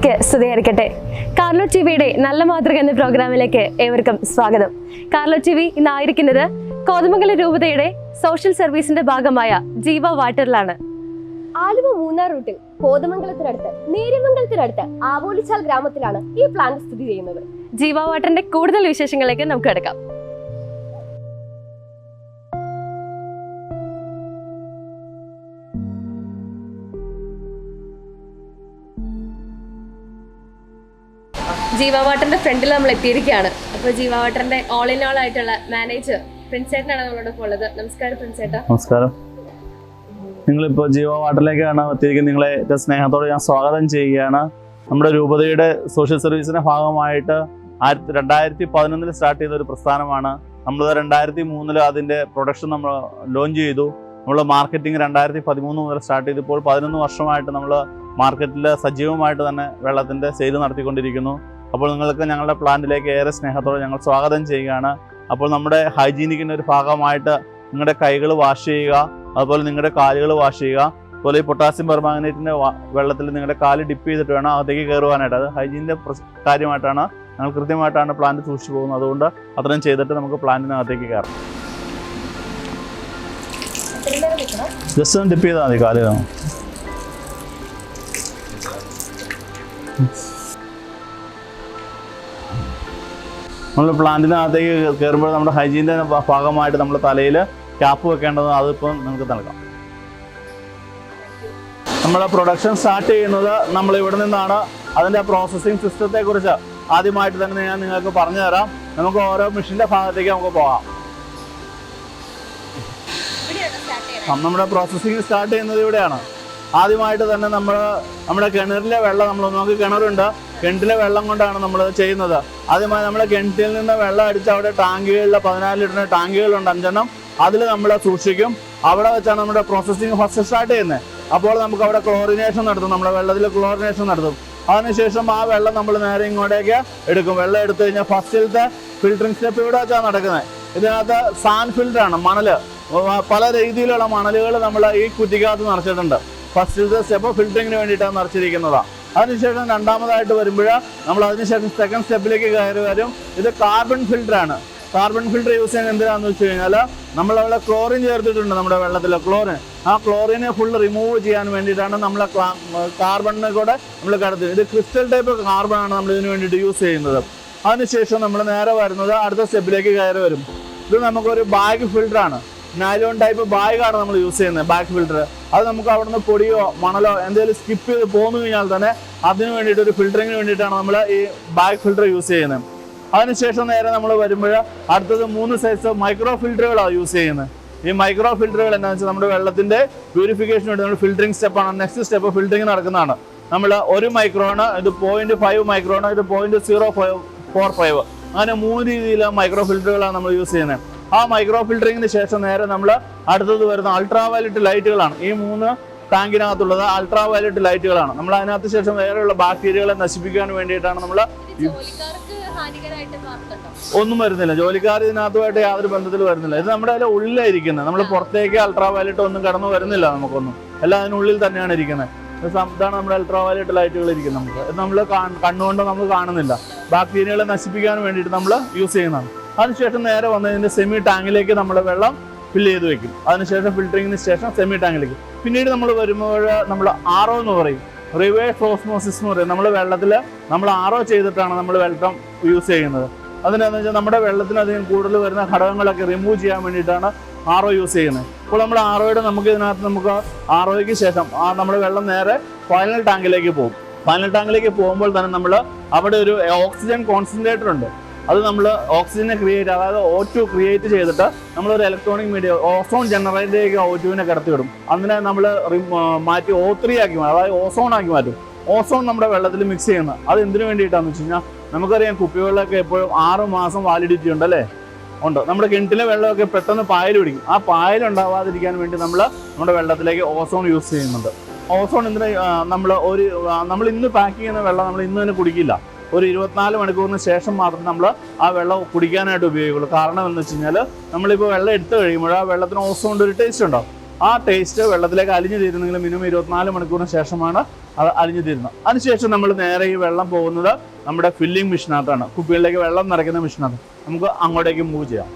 ഈശോമിശിഹായ്ക്ക് സ്തുതിയായിരിക്കട്ടെ. കാർലോ ടിവിയുടെ നല്ല മാതൃക എന്ന പ്രോഗ്രാമിലേക്ക് ഏവർക്കും സ്വാഗതം. കാർലോ ടിവി ഇന്നായിരിക്കുന്നത് കോതമംഗലം രൂപതയുടെ സോഷ്യൽ സർവീസിന്റെ ഭാഗമായ ജീവ വാട്ടറിലാണ്. ആലുവ മൂന്നാർ റൂട്ടിൽ കോതമംഗലത്തിനടുത്ത് നേര്യമംഗലത്തിനടുത്ത് ആവോലിച്ചാൽ ഗ്രാമത്തിലാണ് ഈ പ്ലാന്റ് സ്ഥിതി ചെയ്യുന്നത്. ജീവ വാട്ടറിന്റെ കൂടുതൽ വിശേഷങ്ങളിലേക്ക് നമുക്ക് കിടക്കാം. ജീവ വാട്ടറിന്റെ ഫ്രണ്ടിൽ നമ്മൾ എത്തിയിരിക്കുകയാണ്. അപ്പോൾ ജീവ വാട്ടറിന്റെ ഓൾ ഇൻ ഓൾ ആയിട്ടുള്ള മാനേജർ പ്രിൻസ് ചേട്ടനാണ് നമ്മളോടൊപ്പം ഉള്ളത്. നമസ്കാരം പ്രിൻസ് ചേട്ടാ. നമസ്കാരം. നിങ്ങളിപ്പോൾ ജീവ വാട്ടറിലേക്കാണ് എത്തിയിരിക്കുന്നത്. നിങ്ങളെ ഏറ്റവും സ്നേഹത്തോടെ ഞാൻ സ്വാഗതം ചെയ്യുകയാണ്. നമ്മുടെ രൂപതയുടെ സോഷ്യൽ സർവീസിന്റെ ഭാഗമായിട്ട് 2011 സ്റ്റാർട്ട് ചെയ്ത ഒരു പ്രസ്ഥാനമാണ്. നമ്മൾ 2003 അതിൻ്റെ പ്രൊഡക്ഷൻ നമ്മൾ ലോഞ്ച് ചെയ്തു. നമ്മൾ മാർക്കറ്റിംഗ് 2013 മുതൽ സ്റ്റാർട്ട് ചെയ്തു. ഇപ്പോൾ 11 വർഷമായിട്ട് നമ്മൾ മാർക്കറ്റിൽ സജീവമായിട്ട് തന്നെ വെള്ളത്തിൻ്റെ സെയിൽ നടത്തിക്കൊണ്ടിരിക്കുന്നു. അപ്പോൾ നിങ്ങൾക്ക് ഞങ്ങളുടെ പ്ലാന്റിലേക്ക് ഏറെ സ്നേഹത്തോടെ ഞങ്ങൾ സ്വാഗതം ചെയ്യുകയാണ്. അപ്പോൾ നമ്മുടെ ഹൈജീനിക്കിൻ്റെ ഒരു ഭാഗമായിട്ട് നിങ്ങളുടെ കൈകൾ വാഷ് ചെയ്യുക, അതുപോലെ നിങ്ങളുടെ കാലുകൾ വാഷ് ചെയ്യുക. അതുപോലെ ഈ പൊട്ടാസ്യം പെർമാംഗനേറ്റിൻ്റെ വെള്ളത്തിൽ നിങ്ങളുടെ കാല് ഡിപ്പ് ചെയ്തിട്ട് വേണം അകത്തേക്ക് കയറുവാനായിട്ട്. അത് ഹൈജീനിൻ്റെ കാര്യമായിട്ടാണ് ഞങ്ങൾ കൃത്യമായിട്ടാണ് പ്ലാന്റ് സൂക്ഷിച്ചു പോകുന്നത്. അതുകൊണ്ട് അത്രയും ചെയ്തിട്ട് നമുക്ക് പ്ലാന്റിനകത്തേക്ക് കയറാം. ജസ്റ്റ് ഒന്ന് ഡിപ്പ് ചെയ്താൽ മതി കാല്. നമ്മൾ പ്ലാന്റിനകത്തേക്ക് കയറുമ്പോൾ നമ്മുടെ ഹൈജീൻ്റെ ഭാഗമായിട്ട് നമ്മൾ തലയിൽ ക്യാപ്പ് വെക്കേണ്ടത് അതിപ്പോൾ നമുക്ക് നൽകാം. നമ്മുടെ പ്രൊഡക്ഷൻ സ്റ്റാർട്ട് ചെയ്യുന്നത് നമ്മൾ ഇവിടെ നിന്നാണ്. അതിൻ്റെ പ്രോസസ്സിങ് സിസ്റ്റത്തെക്കുറിച്ച് ആദ്യമായിട്ട് തന്നെ ഞാൻ നിങ്ങൾക്ക് പറഞ്ഞു തരാം. നമുക്ക് ഓരോ മെഷീൻ്റെ ഭാഗത്തേക്ക് നമുക്ക് പോകാം. നമ്മുടെ പ്രോസസ്സിങ് സ്റ്റാർട്ട് ചെയ്യുന്നത് ഇവിടെയാണ്. ആദ്യമായിട്ട് തന്നെ നമ്മുടെ കിണറിലെ വെള്ളം, നമുക്ക് കിണറുണ്ട്, കിണറ്റിലെ വെള്ളം കൊണ്ടാണ് നമ്മൾ ചെയ്യുന്നത്. ആദ്യമായി നമ്മൾ കിണറ്റിൽ നിന്ന് വെള്ളം അടിച്ച് അവിടെ ടാങ്കുകളിൽ 14 ലിറ്ററിന് ടാങ്കുകളുണ്ട് 5 അതിൽ നമ്മൾ സൂക്ഷിക്കും. അവിടെ വെച്ചാണ് നമ്മുടെ പ്രോസസ്സിങ് ഫസ്റ്റ് സ്റ്റാർട്ട് ചെയ്യുന്നത്. അപ്പോൾ നമുക്ക് അവിടെ ക്ലോറിനേഷൻ നടത്തും, നമ്മുടെ വെള്ളത്തിൽ ക്ലോറിനേഷൻ നടത്തും. അതിനുശേഷം ആ വെള്ളം നമ്മൾ നേരെ ഇങ്ങോട്ടേക്ക് എടുക്കും. വെള്ളം എടുത്തു കഴിഞ്ഞാൽ ഫസ്റ്റിലത്തെ ഫിൽറ്ററിങ് സ്റ്റെപ്പ് ഇവിടെ വെച്ചാണ് നടക്കുന്നത്. ഇതിനകത്ത് സാൻഡ് ഫിൽറ്ററാണ്, മണൽ, പല രീതിയിലുള്ള മണലുകൾ നമ്മൾ ഈ കുറ്റിക്കകത്ത് നിറച്ചിട്ടുണ്ട്. ഫസ്റ്റിലത്തെ സ്റ്റെപ്പ് ഫിൽറ്ററിങ്ങിന് വേണ്ടിയിട്ടാണ് നിറച്ചിരിക്കുന്നതാണ്. അതിനുശേഷം രണ്ടാമതായിട്ട് വരുമ്പോൾ നമ്മൾ അതിനുശേഷം സെക്കൻഡ് സ്റ്റെപ്പിലേക്ക് കയറി വരും. ഇത് കാർബൺ ഫിൽറ്ററാണ്. കാർബൺ ഫിൽറ്റർ യൂസ് ചെയ്യുന്നത് എന്തിനാണെന്ന് വെച്ച് കഴിഞ്ഞാൽ നമ്മളവിടെ ക്ലോറിൻ ചേർത്തിട്ടുണ്ട് നമ്മുടെ വെള്ളത്തിൽ. ആ ക്ലോറിനെ ഫുള്ള് റിമൂവ് ചെയ്യാൻ വേണ്ടിയിട്ടാണ് നമ്മൾ കാർബണിനെ കൂടെ നമ്മൾ കടത്തുന്നത്. ഇത് ക്രിസ്റ്റൽ ടൈപ്പ് കാർബണാണ് നമ്മൾ ഇതിന് വേണ്ടിയിട്ട് യൂസ് ചെയ്യുന്നത്. അതിനുശേഷം നമ്മൾ നേരെ വരുന്നത് അടുത്ത സ്റ്റെപ്പിലേക്ക് കയറി വരും. ഇത് നമുക്കൊരു ബാഗ് ഫിൽറ്ററാണ്. നൈലോൺ ടൈപ്പ് ബാഗാണ് നമ്മൾ യൂസ് ചെയ്യുന്നത്, ബാഗ് ഫിൽറ്റർ. അത് നമുക്ക് അവിടെ നിന്ന് പൊടിയോ മണലോ എന്തെങ്കിലും സ്കിപ്പ് ചെയ്ത് പോന്നു കഴിഞ്ഞാൽ തന്നെ അതിന് വേണ്ടിയിട്ട് ഒരു ഫിൽറ്ററിങ്ങിന് വേണ്ടിയിട്ടാണ് നമ്മൾ ഈ ബാഗ് ഫിൽറ്റർ യൂസ് ചെയ്യുന്നത്. അതിനുശേഷം നേരെ നമ്മൾ വരുമ്പോൾ അടുത്തത് 3 സൈസ് മൈക്രോ ഫിൽറ്ററുകളാണ് യൂസ് ചെയ്യുന്നത്. ഈ മൈക്രോ ഫിൽറ്ററുകൾ എന്താണെന്ന് വെച്ചാൽ നമ്മുടെ വെള്ളത്തിൻ്റെ പ്യൂരിഫിക്കേഷന് വേണ്ടി നമ്മൾ ഫിൽറ്ററിങ് സ്റ്റെപ്പാണ്. നെക്സ്റ്റ് സ്റ്റെപ്പ് ഫിൽറ്ററിങ് നടക്കുന്നതാണ്. നമ്മൾ 1 മൈക്രോണ്, ഇത് 0.5 മൈക്രോണ്, ഇത് 0.045. അങ്ങനെ 3 രീതിയിലുള്ള മൈക്രോ ഫിൽറ്ററുകളാണ് നമ്മൾ യൂസ് ചെയ്യുന്നത്. ആ മൈക്രോ ഫിൽറ്ററിങ്ങിന് ശേഷം നേരെ നമ്മൾ അടുത്തത് വരുന്ന അൾട്രാ വയലറ്റ് ലൈറ്റുകളാണ്. ഈ 3 ടാങ്കിനകത്തുള്ളത് അൾട്രാ വയലറ്റ് ലൈറ്റുകളാണ്. നമ്മൾ അതിനകത്ത് ശേഷം വേറെയുള്ള ബാക്ടീരിയകളെ നശിപ്പിക്കാൻ വേണ്ടിയിട്ടാണ് നമ്മൾ. ഒന്നും വരുന്നില്ല, ജോലിക്കാർ ഇതിനകത്തുമായിട്ട് യാതൊരു ബന്ധത്തിൽ വരുന്നില്ല. ഇത് നമ്മുടെ അതിൽ ഉള്ളിലായിരിക്കുന്നത്. നമ്മൾ പുറത്തേക്ക് അൾട്രാ വയലറ്റ് ഒന്നും കടന്നു വരുന്നില്ല നമുക്കൊന്നും. എല്ലാം അതിനുള്ളിൽ തന്നെയാണ് ഇരിക്കുന്നത്. ഇതാണ് നമ്മുടെ അൾട്രാ വയലറ്റ് ലൈറ്റുകൾ ഇരിക്കുന്നത്. നമുക്ക് ഇത് നമ്മൾ കണ്ണുകൊണ്ട് നമ്മൾ കാണുന്നില്ല. ബാക്ടീരിയകളെ നശിപ്പിക്കാൻ വേണ്ടിയിട്ട് നമ്മൾ യൂസ് ചെയ്യുന്നതാണ്. അതിനുശേഷം നേരെ വന്നതിൻ്റെ സെമി ടാങ്കിലേക്ക് നമ്മൾ വെള്ളം ഫില്ല് ചെയ്ത് വെക്കും. അതിനുശേഷം ഫിൽറ്ററിങ്ങിന് ശേഷം സെമി ടാങ്കിലേക്ക്. പിന്നീട് നമ്മൾ വരുമ്പോൾ നമ്മൾ RO എന്ന് പറയും, റിവേഴ്സ് ഓസ്മോസിസ് എന്ന് പറയും. നമ്മൾ വെള്ളത്തിൽ നമ്മൾ RO ചെയ്തിട്ടാണ് നമ്മൾ വെള്ളം യൂസ് ചെയ്യുന്നത്. അതിനെന്ന് വെച്ചാൽ നമ്മുടെ വെള്ളത്തിനധികം കൂടുതൽ വരുന്ന ഘടകങ്ങളൊക്കെ റിമൂവ് ചെയ്യാൻ വേണ്ടിയിട്ടാണ് RO യൂസ് ചെയ്യുന്നത്. അപ്പോൾ നമ്മൾ ROയുടെ നമുക്ക് ROയ്ക്ക് ശേഷം നമ്മുടെ വെള്ളം നേരെ ഫൈനൽ ടാങ്കിലേക്ക് പോകും. ഫൈനൽ ടാങ്കിലേക്ക് പോകുമ്പോൾ തന്നെ നമ്മൾ അവിടെ ഒരു ഓക്സിജൻ കോൺസെൻട്രേറ്റർ ഉണ്ട്. അത് നമ്മൾ ഓക്സിജനെ ക്രിയേറ്റ്, അതായത് O2 ക്രിയേറ്റ് ചെയ്തിട്ട് നമ്മളൊരു ഇലക്ട്രോണിക് മീഡിയ ഓസോൺ ജനറേറ്ററിലേക്ക് O2വിനെ കടത്തിവിടും. അതിനെ നമ്മൾ മാറ്റി O3 ആക്കി മാറ്റും, അതായത് ഓസോൺ ആക്കി മാറ്റും. ഓസോൺ നമ്മുടെ വെള്ളത്തിൽ മിക്സ് ചെയ്യുന്നത് അത് എന്തിനു വേണ്ടിയിട്ടാണെന്ന് വെച്ച് കഴിഞ്ഞാൽ നമുക്കറിയാം കുപ്പിവെള്ളമൊക്കെ എപ്പോഴും 6 മാസം വാലിഡിറ്റി ഉണ്ടല്ലേ, ഉണ്ട്. നമ്മുടെ കിണറ്റിലെ വെള്ളമൊക്കെ പെട്ടെന്ന് പായൽ പിടിക്കും. ആ പായൽ ഉണ്ടാവാതിരിക്കാൻ വേണ്ടി നമ്മുടെ വെള്ളത്തിലേക്ക് ഓസോൺ യൂസ് ചെയ്യുന്നുണ്ട്. ഓസോൺ എന്തിനാ നമ്മൾ ഇന്ന് പാക്ക് ചെയ്യുന്ന വെള്ളം നമ്മൾ ഇന്ന് തന്നെ കുടിക്കില്ല. ഒരു 24 മണിക്കൂറിന് ശേഷം മാത്രം നമ്മൾ ആ വെള്ളം കുടിക്കാനായിട്ട് ഉപയോഗിക്കുള്ളൂ. കാരണം എന്ന് വെച്ച് കഴിഞ്ഞാൽ നമ്മളിപ്പോൾ വെള്ളം എടുത്തു കഴിയുമ്പോൾ ആ വെള്ളത്തിന് ഓസോണിൻ്റെ ഒരു ടേസ്റ്റ് ഉണ്ടാവും. ആ ടേസ്റ്റ് വെള്ളത്തിലേക്ക് അലിഞ്ഞു തീരുന്നെങ്കിൽ മിനിമം 24 മണിക്കൂറിന് ശേഷമാണ് അത് അലിഞ്ഞു തീരുന്നത്. അതിനുശേഷം നമ്മൾ നേരെ ഈ വെള്ളം പോകുന്നത് നമ്മുടെ ഫില്ലിംഗ് മെഷീനകത്താണ്. കുപ്പികളിലേക്ക് വെള്ളം നിറയ്ക്കുന്ന മെഷീനകത്ത് നമുക്ക് അങ്ങോട്ടേക്ക് മൂവ് ചെയ്യാം.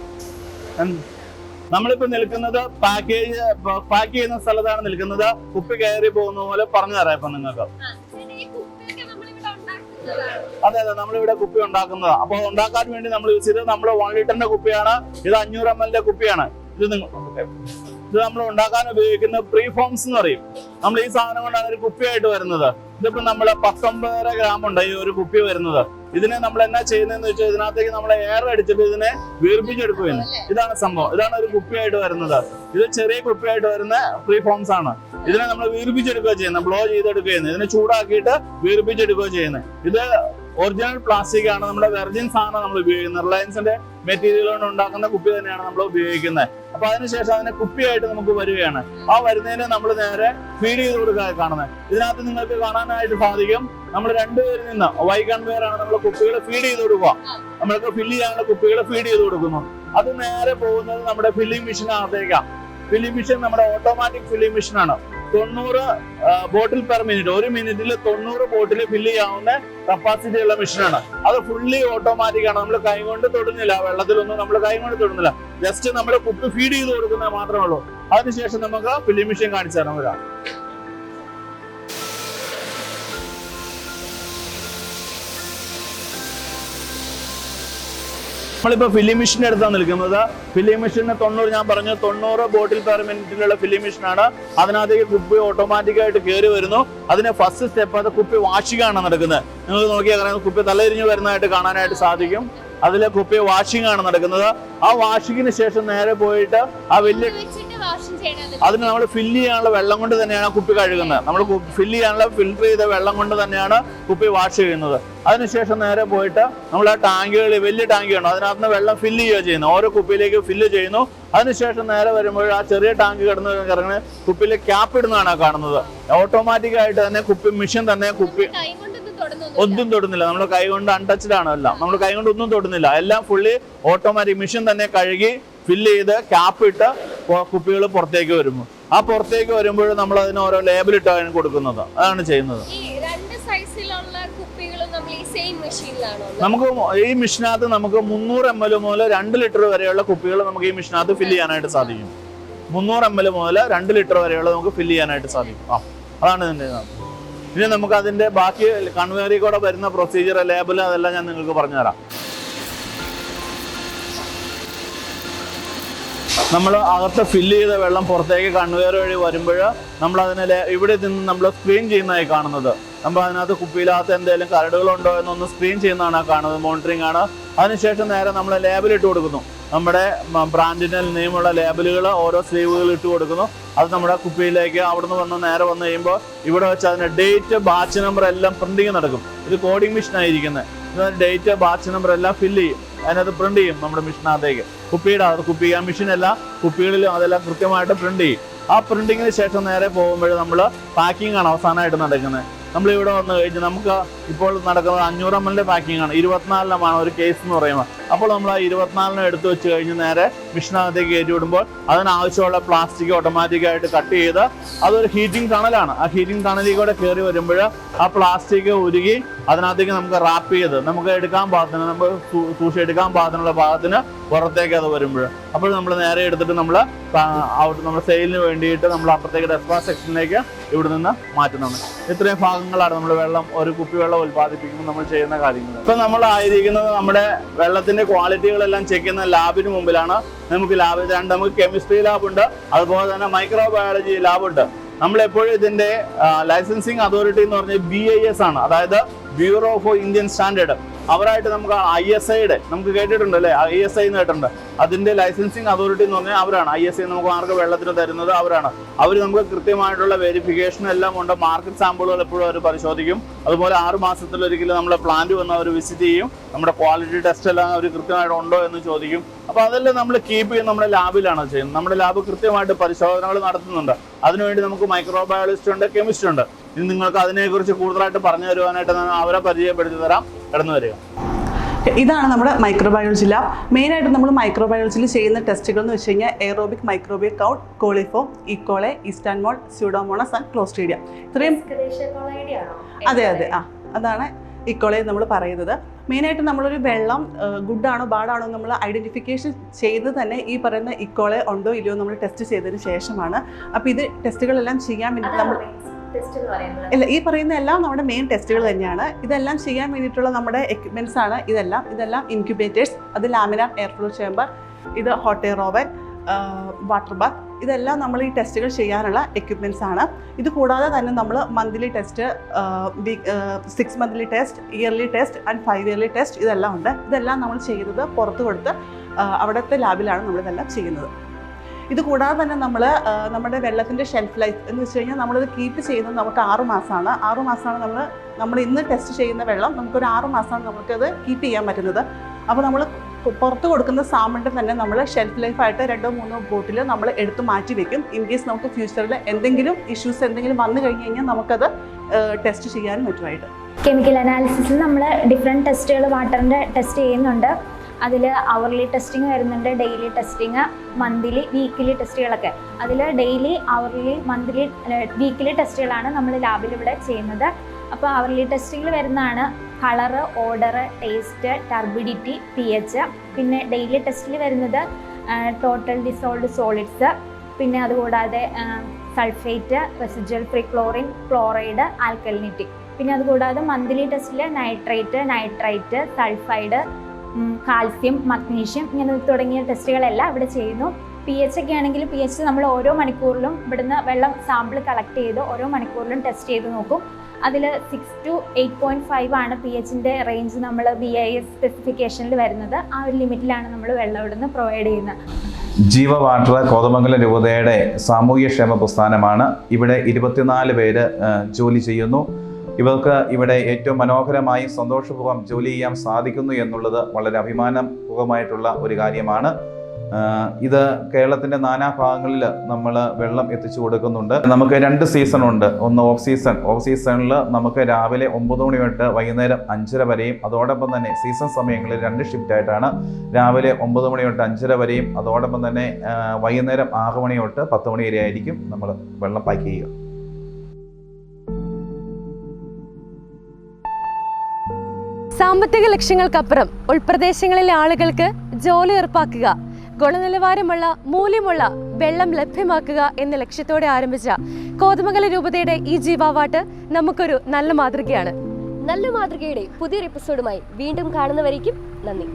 നമ്മളിപ്പോൾ നിൽക്കുന്നത് പാക്ക് ചെയ്യുന്ന സ്ഥലത്താണ് നിൽക്കുന്നത്. കുപ്പി കയറി പോകുന്ന പോലെ പറഞ്ഞു തരാം ഇപ്പൊ നിങ്ങൾക്ക്. അതെ, നമ്മളിവിടെ കുപ്പി ഉണ്ടാക്കുന്നത്. അപ്പോൾ ഉണ്ടാക്കാൻ വേണ്ടി നമ്മൾ യൂസ് ചെയ്തത് നമ്മുടെ 1 ലിറ്ററിന്റെ കുപ്പിയാണ്. ഇത് 500 ml കുപ്പിയാണ്. ഇത് നമ്മൾ ഉണ്ടാക്കാൻ ഉപയോഗിക്കുന്ന പ്രീ ഫോംസ് എന്ന് പറയും. നമ്മൾ ഈ സാധനം കൊണ്ടാണ് ഒരു കുപ്പിയായിട്ട് വരുന്നത്. ഇതിപ്പോ നമ്മള് 19.5 ഗ്രാം ഉണ്ട് ഈ ഒരു കുപ്പി വരുന്നത്. ഇതിനെ നമ്മൾ എന്നാ ചെയ്യുന്നതെന്ന് വെച്ചാൽ ഇതിനകത്തേക്ക് നമ്മൾ എയർ അടിച്ചിട്ട് ഇതിനെ വീർപ്പിച്ചെടുക്കുകയാണ്. ഇതാണ് സംഭവം. ഇതാണ് ഒരു കുപ്പിയായിട്ട് വരുന്നത്. ഇത് ചെറിയ കുപ്പിയായിട്ട് വരുന്ന പ്രീ ഫോംസ് ആണ്. ഇതിനെ നമ്മൾ വീർപ്പിച്ചെടുക്കുക ചെയ്യുന്നത്, ബ്ലോ ചെയ്തെടുക്കുക ചെയ്യുന്നത്. ഇതിനെ ചൂടാക്കിയിട്ട് വീർപ്പിച്ചെടുക്കുക ചെയ്യുന്നത്. ഇത് ഒറിജിനൽ പ്ലാസ്റ്റിക് ആണ്. നമ്മുടെ വെർജിൻ സാധനം നമ്മൾ ഉപയോഗിക്കുന്നത്. റിലയൻസിന്റെ മെറ്റീരിയൽ കൊണ്ട് ഉണ്ടാക്കുന്ന കുപ്പി തന്നെയാണ് നമ്മൾ ഉപയോഗിക്കുന്നത്. അപ്പൊ അതിനുശേഷം അതിനെ കുപ്പിയായിട്ട് നമുക്ക് വരികയാണ്. ആ വരുന്നതിന് നമ്മൾ നേരെ ഫീഡ് ചെയ്ത് കൊടുക്കുക കാണുന്നത്. ഇതിനകത്ത് നിങ്ങൾക്ക് കാണാനായിട്ട് സാധിക്കും, നമ്മൾ രണ്ടുപേരിൽ നിന്ന് വൈ കൺവെയർ ആണ് നമ്മൾ കുപ്പികൾ ഫീഡ് ചെയ്ത് കൊടുക്കുക. നമ്മൾക്ക് ഫില്ല് ചെയ്യാനുള്ള കുപ്പികൾ ഫീഡ് ചെയ്ത് കൊടുക്കുന്നു. അത് നേരെ പോകുന്നത് നമ്മുടെ ഫില്ലിംഗ് മെഷീനകത്തേക്കാണ്. ഫില്ലിംഗ് മെഷീൻ നമ്മുടെ ഓട്ടോമാറ്റിക് ഫില്ലിംഗ് മെഷീനാണ്. 90 ബോട്ടിൽ പെർ മിനിറ്റ്, 1 മിനിറ്റിൽ 90 ബോട്ടിൽ ഫില്ല് ചെയ്യാവുന്ന കപ്പാസിറ്റി ഉള്ള മെഷീനാണ്. അത് ഫുള്ളി ഓട്ടോമാറ്റിക് ആണ്. നമ്മൾ കൈകൊണ്ട് തൊടുന്നില്ല, വെള്ളത്തിലൊന്നും നമ്മൾ കൈകൊണ്ട് തൊടുന്നില്ല. ജസ്റ്റ് നമ്മൾ കുപ്പി ഫീഡ് ചെയ്ത് കൊടുക്കുന്നത് മാത്രമേ ഉള്ളൂ. അതിനുശേഷം നമുക്ക് ഫില്ലിംഗ് മെഷീൻ കാണിച്ചു തരാൻ വരാം. നമ്മളിപ്പോ ഫില്ലിംഗ് മെഷീൻ്റെ അടുത്താണ് നിൽക്കുന്നത്. ഫില്ലിംഗ് മെഷീന് 90, ഞാൻ പറഞ്ഞു 90 ബോട്ടിൽ പെർ മിനിറ്റിലുള്ള ഫില്ലിംഗ് മെഷീനാണ്. അതിനകത്തേക്ക് കുപ്പി ഓട്ടോമാറ്റിക്കായിട്ട് കയറി വരുന്നു. അതിന്റെ ഫസ്റ്റ് സ്റ്റെപ്പ് അത് കുപ്പി വാഷിംഗ് ആണ് നടക്കുന്നത്. നിങ്ങൾക്ക് നോക്കിയാൽ കുപ്പി തലയിരിഞ്ഞ് വരുന്നതായിട്ട് കാണാനായിട്ട് സാധിക്കും. അതിലെ കുപ്പി വാഷിംഗ് ആണ് നടക്കുന്നത്. ആ വാഷിങ്ങിന് ശേഷം നേരെ പോയിട്ട് ആ വലിയ അതിന് നമ്മൾ ഫില്ല് ചെയ്യാനുള്ള വെള്ളം കൊണ്ട് തന്നെയാണ് കുപ്പി കഴുകുന്നത്. നമ്മൾ ഫില്ല് ചെയ്യാനുള്ള ഫിൽറ്റർ ചെയ്ത വെള്ളം കൊണ്ട് തന്നെയാണ് കുപ്പി വാഷ് ചെയ്യുന്നത്. അതിനുശേഷം നേരെ പോയിട്ട് നമ്മൾ ആ ടാങ്കുകൾ, വലിയ ടാങ്കുണ്ട്, അതിനകത്ത് നിന്ന് വെള്ളം ഫില്ല് ചെയ്യുക ചെയ്യുന്നു. ഓരോ കുപ്പിയിലേക്ക് ഫില്ല് ചെയ്യുന്നു. അതിനുശേഷം നേരെ വരുമ്പോൾ ആ ചെറിയ ടാങ്ക് കിടന്ന് കുപ്പിയിലെ ക്യാപ്പ് ഇടുന്നതാണ് കാണുന്നത്. ഓട്ടോമാറ്റിക് ആയിട്ട് തന്നെ കുപ്പി മെഷീൻ തന്നെ കുപ്പി ഒന്നും തൊടുന്നില്ല. നമ്മൾ കൈ കൊണ്ട് അൺടച്ച്ഡ് ആണ് എല്ലാം. നമ്മൾ കൈ കൊണ്ട് ഒന്നും തൊടുന്നില്ല. എല്ലാം ഫുള്ളി ഓട്ടോമാറ്റിക് മെഷീൻ തന്നെ കഴുകി ഫില്ല് ചെയ്ത് ക്യാപ്പ് ഇട്ട് കുപ്പികൾ പുറത്തേക്ക് വരുമ്പോൾ, ആ പുറത്തേക്ക് വരുമ്പോൾ നമ്മൾ അതിന് ഓരോ ലേബൽ ഇട്ടാണ് കൊടുക്കുന്നത്. അതാണ് ചെയ്യുന്നത്. നമുക്ക് ഈ മെഷീനകത്ത് നമുക്ക് 300 ml മുതൽ 2 ലിറ്റർ വരെയുള്ള കുപ്പികൾ നമുക്ക് ഈ മെഷീനകത്ത് ഫില്ല് ചെയ്യാനായിട്ട് സാധിക്കും. 300 ml മുതൽ 2 ലിറ്റർ വരെയുള്ള നമുക്ക് ഫില്ല് ചെയ്യാനായിട്ട് സാധിക്കും. അതാണ് ഇതിന്റെ. ഇനി നമുക്ക് അതിന്റെ ബാക്കി കൺവെയറിൽ കൂടെ വരുന്ന പ്രൊസീജിയർ, ലേബൽ, അതെല്ലാം ഞാൻ നിങ്ങൾക്ക് പറഞ്ഞുതരാം. നമ്മൾ അകത്ത് ഫില്ല് ചെയ്ത വെള്ളം പുറത്തേക്ക് കൺവെയർ വഴി വരുമ്പോൾ നമ്മൾ അതിനെ ഇവിടെ നിന്ന് നമ്മൾ സ്ക്രീൻ ചെയ്യുന്നതായി കാണുന്നത്. നമ്മൾ അതിനകത്ത് കുപ്പിയിലകത്ത് എന്തെങ്കിലും കരടുകളുണ്ടോ എന്നൊന്ന് സ്ക്രീൻ ചെയ്യുന്നതാണ് കാണുന്നത്. മോണിറ്ററിംഗ് ആണ്. അതിനുശേഷം നേരെ നമ്മൾ ലേബൽ ഇട്ട് കൊടുക്കുന്നു. നമ്മുടെ ബ്രാൻഡിന്റെ നെയിമുള്ള ലേബലുകൾ ഓരോ സ്ലീവുകൾ ഇട്ട് കൊടുക്കുന്നു. അത് നമ്മുടെ കുപ്പിയിലേക്ക് അവിടുന്ന് വന്ന് നേരെ വന്നു കഴിയുമ്പോൾ ഇവിടെ വെച്ച് അതിന്റെ ഡേറ്റ്, ബാച്ച് നമ്പർ എല്ലാം പ്രിന്റിങ് നടക്കും. ഇത് കോഡിംഗ് മെഷീൻ ആയിരിക്കുന്നത്. ഡേറ്റ്, ബാച്ച് നമ്പർ എല്ലാം ഫില്ല് ചെയ്യും. അതിനകത്ത് പ്രിന്റ് ചെയ്യും നമ്മുടെ മെഷീനകത്തേക്ക്. കുപ്പി ആ മെഷീനെല്ലാം കുപ്പികളിലും അതെല്ലാം കൃത്യമായിട്ട് പ്രിന്റ് ചെയ്യും. ആ പ്രിന്റിങ്ങിന് ശേഷം നേരെ പോകുമ്പോൾ നമ്മൾ പാക്കിംഗ് ആണ് അവസാനമായിട്ട് നടക്കുന്നത്. നമ്മളിവിടെ വന്നു കഴിഞ്ഞാൽ നമുക്ക് ഇപ്പോൾ നടക്കുന്നത് 500 ml പാക്കിംഗ് ആണ്. 24 ഒരു കേസ് എന്ന് പറയുമ്പോൾ. അപ്പോൾ നമ്മൾ ആ 24 എടുത്ത് വെച്ച് കഴിഞ്ഞ് നേരെ മെഷീനകത്തേക്ക് കയറ്റി വിടുമ്പോൾ അതിനാവശ്യമുള്ള പ്ലാസ്റ്റിക് ഓട്ടോമാറ്റിക്കായിട്ട് കട്ട് ചെയ്ത് അതൊരു ഹീറ്റിംഗ് ടണലാണ്. ആ ഹീറ്റിംഗ് ടണലിൽ കൂടെ കയറി വരുമ്പോൾ ആ പ്ലാസ്റ്റിക് ഉരുകി അതിനകത്തേക്ക് നമുക്ക് റാപ്പ് ചെയ്ത് നമുക്ക് എടുക്കാൻ പാകത്തിന്, നമുക്ക് സൂക്ഷിച്ചെടുക്കാൻ പാകത്തിനുള്ള ഭാഗത്തിന് പുറത്തേക്ക് അത് വരുമ്പോൾ അപ്പോൾ നമ്മൾ നേരെ എടുത്തിട്ട് നമ്മൾ നമ്മുടെ സെയിലിന് വേണ്ടിയിട്ട് നമ്മൾ അപ്പുറത്തേക്ക് ഡെസ്പാ സെക്ഷനിലേക്ക് ഇവിടെ നിന്ന് മാറ്റുന്നതാണ്. ഇത്രയും ഭാഗങ്ങളാണ് നമ്മൾ ഒരു കുപ്പി വെള്ളം ഉൽപ്പാദിപ്പിക്കുമ്പോൾ നമ്മൾ ചെയ്യുന്ന കാര്യങ്ങൾ. ഇപ്പൊ നമ്മൾ ആയിരിക്കുന്നത് നമ്മുടെ വെള്ളത്തിന്റെ ക്വാളിറ്റികളെല്ലാം ചെക്ക് ചെയ്യുന്ന ലാബിന് മുമ്പിലാണ്. നമുക്ക് നമുക്ക് കെമിസ്ട്രി ലാബ് ഉണ്ട്, അതുപോലെ തന്നെ മൈക്രോബയോളജി ലാബ് ഉണ്ട്. നമ്മളെപ്പോഴും ഇതിന്റെ ലൈസൻസിങ് അതോറിറ്റി എന്ന് പറഞ്ഞാൽ BIS ആണ്, അതായത് ബ്യൂറോ ഓഫ് ഇന്ത്യൻ സ്റ്റാൻഡേർഡ്. അവരായിട്ട് നമുക്ക് ISIയുടെ നമുക്ക് കേട്ടിട്ടുണ്ട് അല്ലേ, ISI എന്ന് കേട്ടിട്ടുണ്ട്. അതിന്റെ ലൈസൻസിങ് അതോറിറ്റി എന്ന് പറഞ്ഞാൽ അവരാണ്. ISI നമുക്ക് മാർക്ക് വെള്ളത്തിന് തരുന്നത് അവരാണ്. അവർ നമുക്ക് കൃത്യമായിട്ടുള്ള വെരിഫിക്കേഷൻ എല്ലാം ഉണ്ട്. മാർക്കറ്റ് സാമ്പിളുകൾ എപ്പോഴും അവർ പരിശോധിക്കും. അതുപോലെ 6 മാസത്തിലൊരിക്കലും നമ്മളെ പ്ലാന്റ് വന്ന് അവർ വിസിറ്റ് ചെയ്യും. നമ്മുടെ ക്വാളിറ്റി ടെസ്റ്റ് എല്ലാം അവർ കൃത്യമായിട്ട് ഉണ്ടോ എന്ന് ചോദിക്കും. അപ്പോൾ അതെല്ലാം നമ്മൾ കീപ്പ് ചെയ്യും. നമ്മുടെ ലാബിലാണ് ചെയ്യുന്നത്. നമ്മുടെ ലാബ് കൃത്യമായിട്ട് പരിശോധനകൾ നടത്തുന്നുണ്ട്. അതിനുവേണ്ടി നമുക്ക് മൈക്രോബയോളജിസ്റ്റ് ഉണ്ട്, കെമിസ്റ്റ് ഉണ്ട്. ഇനി നിങ്ങൾക്ക് അതിനെക്കുറിച്ച് കൂടുതലായിട്ട് പറഞ്ഞു തരുവാനായിട്ട് അവരെ പരിചയപ്പെടുത്തി തരാം. കടന്നു വരിക. ഇതാണ് നമ്മുടെ മൈക്രോബയോളജി ലാബ്. മെയിനായിട്ട് നമ്മൾ മൈക്രോബയോളജിയിൽ ചെയ്യുന്ന ടെസ്റ്റുകൾ എന്ന് വെച്ച് കഴിഞ്ഞാൽ aerobic microbial count, coliform, E coli, yeast and mould, pseudomonas and clostridia. ഇത്രയും അതെ അതാണ് ഇക്കോളെ നമ്മൾ പറയുന്നത്. മെയിനായിട്ട് നമ്മളൊരു വെള്ളം ഗുഡാണോ ബാഡാണോ നമ്മൾ ഐഡൻറ്റിഫിക്കേഷൻ ചെയ്ത് തന്നെ ഈ പറയുന്ന ഇക്കോളെ ഉണ്ടോ ഇല്ലയോ നമ്മൾ ടെസ്റ്റ് ചെയ്തതിന് ശേഷമാണ്. അപ്പോൾ ഇത് ടെസ്റ്റുകളെല്ലാം ചെയ്യാൻ വേണ്ടി നമ്മൾ ഇല്ല, ഈ പറയുന്ന എല്ലാം നമ്മുടെ മെയിൻ ടെസ്റ്റുകൾ തന്നെയാണ്. ഇതെല്ലാം ചെയ്യാൻ വേണ്ടിയിട്ടുള്ള നമ്മുടെ എക്യുപ്മെൻറ്റ്സ് ആണ് ഇതെല്ലാം ഇൻക്യുബേറ്റേഴ്സ്, അത് ലാമിനാർ എയർ ഫ്ലോ ചേമ്പർ, ഇത് hot air oven, water bath, ഇതെല്ലാം നമ്മൾ ഈ ടെസ്റ്റുകൾ ചെയ്യാനുള്ള എക്യുപ്മെൻറ്റ്സ് ആണ്. ഇത് കൂടാതെ തന്നെ നമ്മൾ monthly test, 6 monthly test, yearly test and 5 yearly test ഇതെല്ലാം ഉണ്ട്. ഇതെല്ലാം നമ്മൾ ചെയ്യുന്നത് പുറത്ത് കൊടുത്ത് അവിടുത്തെ ലാബിലാണ് നമ്മളിതെല്ലാം ചെയ്യുന്നത്. ഇത് കൂടാതെ തന്നെ നമ്മൾ നമ്മുടെ വെള്ളത്തിൻ്റെ ഷെൽഫ് ലൈഫ് എന്ന് വെച്ച് കഴിഞ്ഞാൽ നമ്മളിത് കീപ്പ് ചെയ്യുന്നത് നമുക്ക് 6 മാസമാണ്. 6 മാസമാണ് നമ്മൾ ഇന്ന് ടെസ്റ്റ് ചെയ്യുന്ന വെള്ളം നമുക്കൊരു 6 മാസമാണ് നമുക്കത് കീപ്പ് ചെയ്യാൻ പറ്റുന്നത്. അപ്പോൾ നമ്മൾ പുറത്ത് കൊടുക്കുന്ന സാമ്പിളിൻ്റെ തന്നെ നമ്മൾ ഷെൽഫ് ലൈഫായിട്ട് 2-3 ബോട്ടിൽ നമ്മൾ എടുത്ത് മാറ്റി വെക്കും. ഇൻ കേസ് നമുക്ക് ഫ്യൂച്ചറിൽ എന്തെങ്കിലും ഇഷ്യൂസ് വന്നു കഴിഞ്ഞ് കഴിഞ്ഞാൽ നമുക്കത് ടെസ്റ്റ് ചെയ്യാനും മറ്റുമായിട്ട്. കെമിക്കൽ അനാലിസിസിൽ നമ്മൾ ഡിഫറെൻറ്റ് ടെസ്റ്റുകൾ വാട്ടറിൻ്റെ ടെസ്റ്റ് ചെയ്യുന്നുണ്ട്. അതിൽ അവർലി ടെസ്റ്റിംഗ് വരുന്നുണ്ട്, ഡെയിലി ടെസ്റ്റിങ്, മന്ത്ലി, വീക്കിലി ടെസ്റ്റുകളൊക്കെ. അതിൽ ഡെയിലി, അവർലി, മന്ത്ലി, വീക്കിലി ടെസ്റ്റുകളാണ് നമ്മൾ ലാബിൽ ഇവിടെ ചെയ്യുന്നത്. അപ്പോൾ അവർലി ടെസ്റ്റിങ്ങിൽ വരുന്നതാണ് colour, order, taste, turbidity, pH. പിന്നെ ഡെയിലി ടെസ്റ്റിൽ വരുന്നത് ടോട്ടൽ ഡിസോൾഡ് സോളിഡ്സ്, പിന്നെ അതുകൂടാതെ sulphate, residual free chlorine, chloride, alkalinity. പിന്നെ അതുകൂടാതെ മന്ത്ലി ടെസ്റ്റിൽ നൈട്രൈറ്റ്, സൾഫൈഡ്, കാൽസ്യം, മഗ്നീഷ്യം ഇങ്ങനെ തുടങ്ങിയ ടെസ്റ്റുകളെല്ലാം ഇവിടെ ചെയ്യുന്നു. pH ഒക്കെ ആണെങ്കിൽ pH നമ്മൾ ഓരോ മണിക്കൂറിലും ഇവിടുന്ന് വെള്ളം സാമ്പിൾ കളക്ട് ചെയ്ത് ഓരോ മണിക്കൂറിലും ടെസ്റ്റ് ചെയ്ത് നോക്കും. അതിൽ 6 to 8.5 ആണ് pHൻ്റെ റേഞ്ച് നമ്മൾ BIS സ്പെസിഫിക്കേഷനിൽ വരുന്നത്. ആ ഒരു ലിമിറ്റിലാണ് നമ്മൾ വെള്ളം ഇവിടുന്ന് പ്രൊവൈഡ് ചെയ്യുന്നത്. ജീവ വാട്ടർ കോതമംഗലം രൂപതയുടെ സാമൂഹ്യക്ഷേമ പ്രസ്ഥാനമാണ്. ഇവിടെ 24 പേര് ജോലി ചെയ്യുന്നു. ഇവർക്ക് ഇവിടെ ഏറ്റവും മനോഹരമായി സന്തോഷപൂർവ്വം ജോലി ചെയ്യാൻ സാധിക്കുന്നു എന്നുള്ളത് വളരെ അഭിമാനപൂർവ്വമായിട്ടുള്ള ഒരു കാര്യമാണ്. ഇത് കേരളത്തിൻ്റെ നാനാഭാഗങ്ങളിൽ നമ്മൾ വെള്ളം എത്തിച്ചു കൊടുക്കുന്നുണ്ട്. നമുക്ക് 2 സീസണുണ്ട്. ഒന്ന് ഓഫ് സീസണിൽ നമുക്ക് രാവിലെ 9 മണി തൊട്ട് വൈകുന്നേരം 5:30 വരെയും, അതോടൊപ്പം തന്നെ സീസൺ സമയങ്ങളിൽ 2 ഷിഫ്റ്റായിട്ടാണ്. രാവിലെ 9 മണി തൊട്ട് 5:30 വരെയും, അതോടൊപ്പം തന്നെ വൈകുന്നേരം 6 മണി തൊട്ട് 10 മണി വരെ ആയിരിക്കും നമ്മൾ വെള്ളം പാക്ക് ചെയ്യുക. സാമ്പത്തിക ലക്ഷ്യങ്ങൾക്കപ്പുറം ഉൾപ്രദേശങ്ങളിലെ ആളുകൾക്ക് ജോലി ഉറപ്പാക്കുക, ഗുണനിലവാരമുള്ള മൂല്യമുള്ള വെള്ളം ലഭ്യമാക്കുക എന്ന ലക്ഷ്യത്തോടെ ആരംഭിച്ച കോതമംഗലം രൂപതയുടെ ഈ ജീവ വാട്ടർ നമുക്കൊരു നല്ല മാതൃകയാണ്. നല്ല മാതൃകയുടെ പുതിയൊരു എപ്പിസോഡുമായി വീണ്ടും കാണുന്നവരേക്കും നന്ദി.